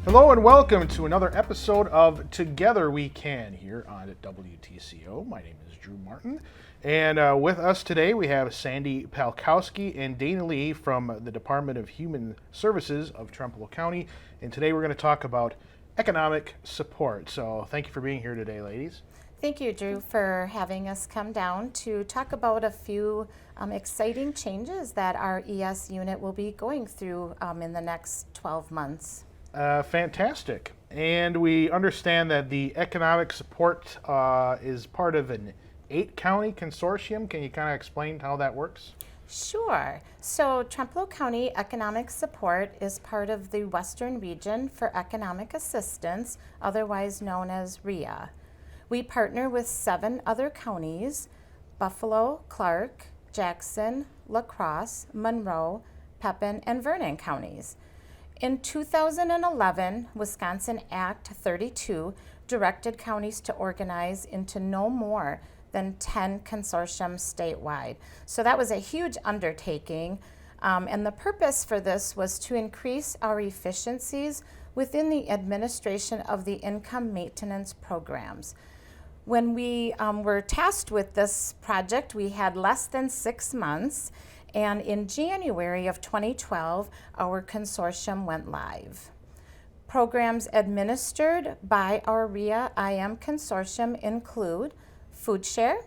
Hello and welcome to another episode of Together We Can here on WTCO. My name is Drew Martin, and with us today we have Sandy Palkowski and Dana Lee from the Department of Human Services of Trempealeau County, and today we're going to talk about economic support. So thank you for being here today, ladies. Thank you, Drew, for having us come down to talk about a few exciting changes that our ES unit will be going through in the next 12 months. Fantastic. And we understand that the economic support is part of an 8-county consortium. Can you kind of explain how that works? Sure. So Trempealeau County Economic Support is part of the Western Region for Economic Assistance, otherwise known as REA. We partner with 7 other counties: Buffalo, Clark, Jackson, La Crosse, Monroe, Pepin, and Vernon counties. In 2011, Wisconsin Act 32 directed counties to organize into no more than 10 consortiums statewide. So that was a huge undertaking, and the purpose for this was to increase our efficiencies within the administration of the income maintenance programs. When we were tasked with this project, we had less than 6 months, and in January of 2012, our consortium went live. Programs administered by our REA IM consortium include Food Share,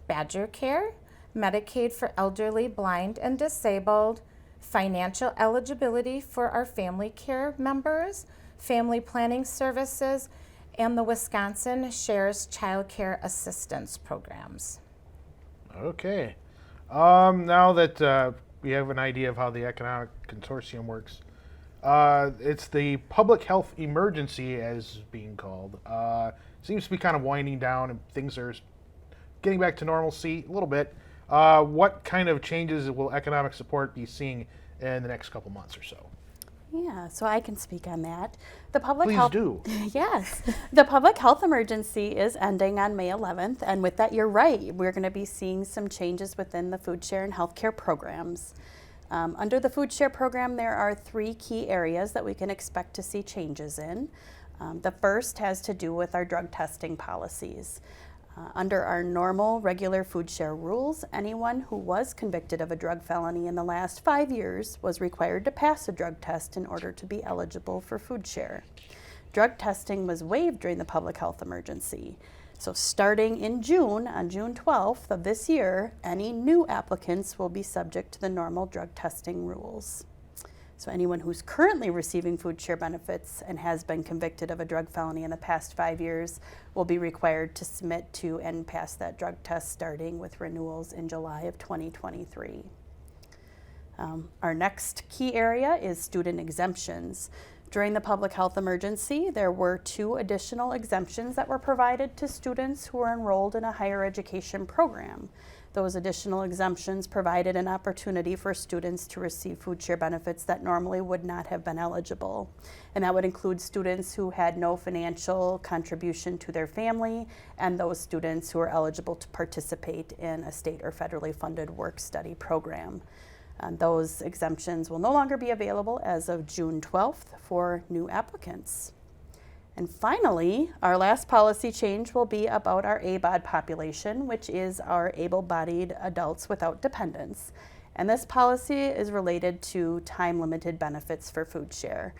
Badger Care, Medicaid for elderly, blind, and disabled, financial eligibility for our family care members, family planning services, and the Wisconsin Shares Child Care Assistance programs. Okay. Now that we have an idea of how the economic consortium works, it's the public health emergency, as being called. Seems to be kind of winding down, and things are getting back to normalcy a little bit. What kind of changes will economic support be seeing in the next couple months or so? Yeah, so I can speak on that. Please do. Yes, the public health emergency is ending on May 11th, and with that, you're right. We're going to be seeing some changes within the food share and healthcare programs. Under the food share program, there are 3 key areas that we can expect to see changes in. The first has to do with our drug testing policies. Under our normal, regular food share rules, anyone who was convicted of a drug felony in the last 5 years was required to pass a drug test in order to be eligible for food share. Drug testing was waived during the public health emergency. So starting in June, on June 12th of this year, any new applicants will be subject to the normal drug testing rules. So anyone who's currently receiving food share benefits and has been convicted of a drug felony in the past 5 years will be required to submit to and pass that drug test, starting with renewals in July of 2023. Our next key area is student exemptions. During the public health emergency, there were 2 additional exemptions that were provided to students who were enrolled in a higher education program. Those additional exemptions provided an opportunity for students to receive food share benefits that normally would not have been eligible. And that would include students who had no financial contribution to their family, and those students who are eligible to participate in a state or federally funded work-study program. Those exemptions will no longer be available as of June 12th for new applicants. And finally, our last policy change will be about our ABOD population, which is our able-bodied adults without dependents. And this policy is related to time-limited benefits for food share.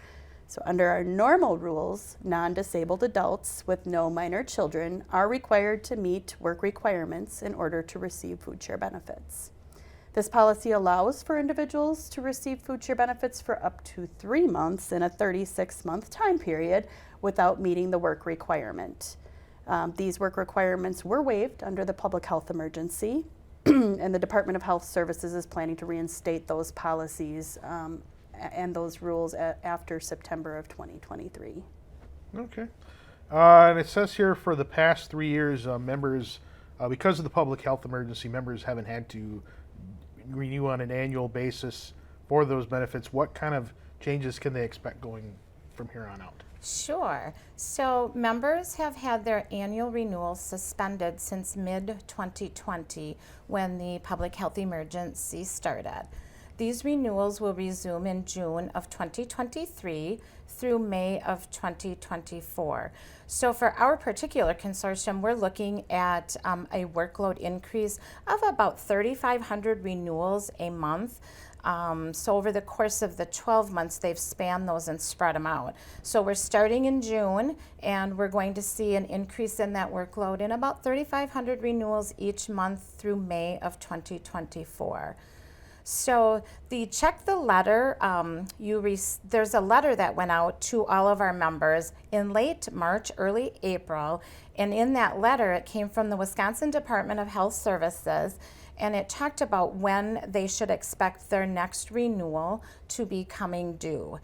So under our normal rules, non-disabled adults with no minor children are required to meet work requirements in order to receive food share benefits. This policy allows for individuals to receive food share benefits for up to 3 months in a 36-month time period without meeting the work requirement. These work requirements were waived under the public health emergency, and the Department of Health Services is planning to reinstate those policies and those rules after September of 2023. Okay. And it says here for the past 3 years, members, because of the public health emergency, members haven't had to renew on an annual basis for those benefits. What kind of changes can they expect going from here on out? Sure. So members have had their annual renewals suspended since mid-2020 when the public health emergency started. these renewals will resume in June of 2023 through May of 2024. So for our particular consortium, we're looking at a workload increase of about 3,500 renewals a month. So over the course of the 12 months, they've spanned those and spread them out. So we're starting in June, and we're going to see an increase in that workload in about 3,500 renewals each month through May of 2024. So the check the letter, there's a letter that went out to all of our members in late March, early April, and in that letter it came from the Wisconsin Department of Health Services, and it talked about when they should expect their next renewal to be coming due.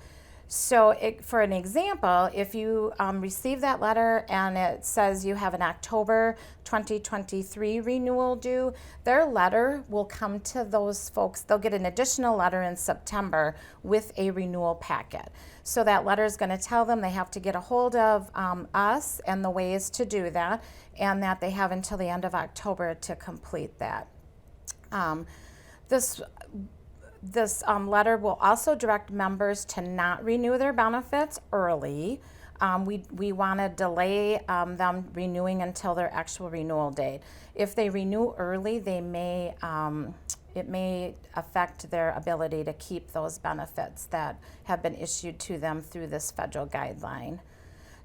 So for an example, if you receive that letter and it says you have an October 2023 renewal due, their letter will come to those folks. They'll get an additional letter in September with a renewal packet. So that letter is going to tell them they have to get a hold of us and the ways to do that, and that they have until the end of October to complete that. This letter will also direct members to not renew their benefits early. We want to delay them renewing until their actual renewal date. If they renew early, it may affect their ability to keep those benefits that have been issued to them through this federal guideline.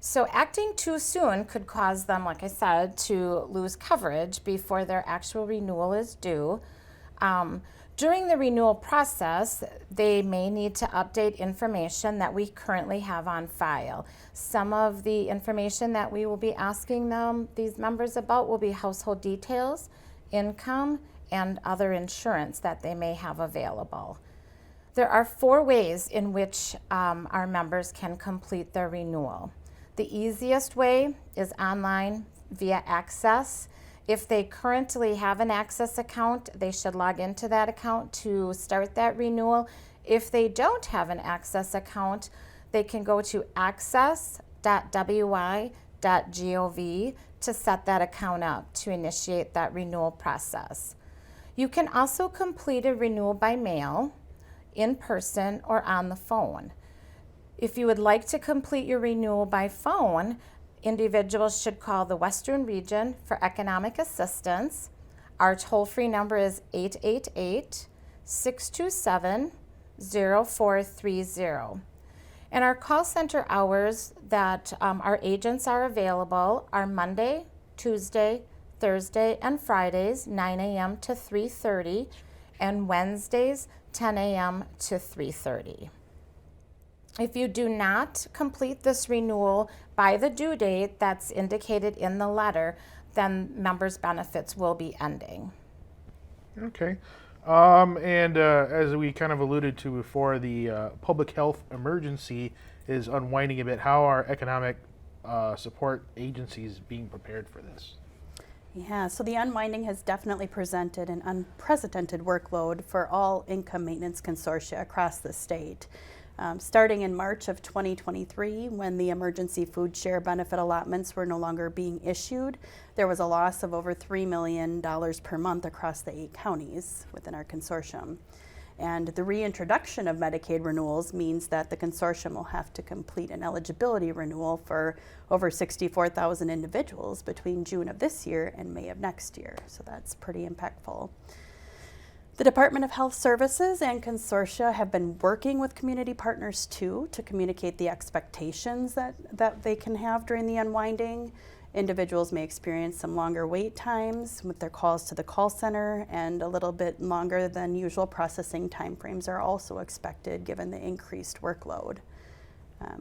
So acting too soon could cause them, like I said, to lose coverage before their actual renewal is due. During the renewal process, they may need to update information that we currently have on file. Some of the information that we will be asking these members about will be household details, income, and other insurance that they may have available. There are 4 ways in which our members can complete their renewal. The easiest way is online via Access. If they currently have an Access account, they should log into that account to start that renewal. If they don't have an Access account, they can go to access.wi.gov to set that account up to initiate that renewal process. You can also complete a renewal by mail, in person, or on the phone. If you would like to complete your renewal by phone, individuals should call the Western Region for Economic Assistance. Our toll-free number is 888-627-0430. And our call center hours that our agents are available are Monday, Tuesday, Thursday, and Fridays, 9 a.m. to 3:30, and Wednesdays, 10 a.m. to 3:30. If you do not complete this renewal by the due date that's indicated in the letter, then members' benefits will be ending. Okay. As we kind of alluded to before, the public health emergency is unwinding a bit. How are economic support agencies being prepared for this? Yeah, so the unwinding has definitely presented an unprecedented workload for all income maintenance consortia across the state. Starting in March of 2023, when the emergency food share benefit allotments were no longer being issued, there was a loss of over $3 million per month across the 8 counties within our consortium. And the reintroduction of Medicaid renewals means that the consortium will have to complete an eligibility renewal for over 64,000 individuals between June of this year and May of next year. So that's pretty impactful. The Department of Health Services and consortia have been working with community partners too to communicate the expectations that they can have during the unwinding. Individuals may experience some longer wait times with their calls to the call center, and a little bit longer than usual processing timeframes are also expected given the increased workload.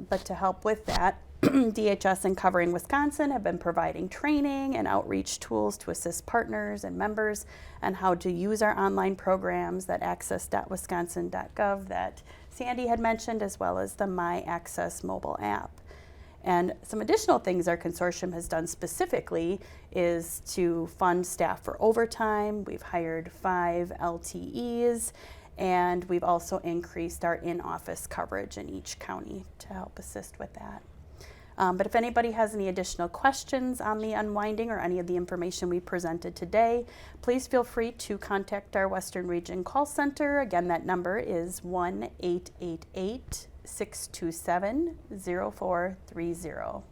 But to help with that, DHS and Covering Wisconsin have been providing training and outreach tools to assist partners and members on how to use our online programs, that access.wisconsin.gov that Sandy had mentioned, as well as the My Access mobile app. And some additional things our consortium has done specifically is to fund staff for overtime. We've hired 5 LTEs, and we've also increased our in-office coverage in each county to help assist with that. But if anybody has any additional questions on the unwinding or any of the information we presented today, please feel free to contact our Western Region call center. Again, that number is 1-888-627-0430.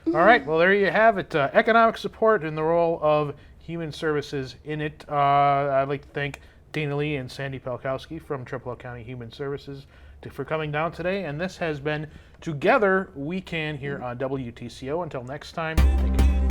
All right, well, there you have it. Economic support and the role of human services in it. I'd like to thank Dana Lee and Sandy Palkowski from Trempealeau County Human Services for coming down today. And this has been Together We Can here on WTCO. Until next time, thank you.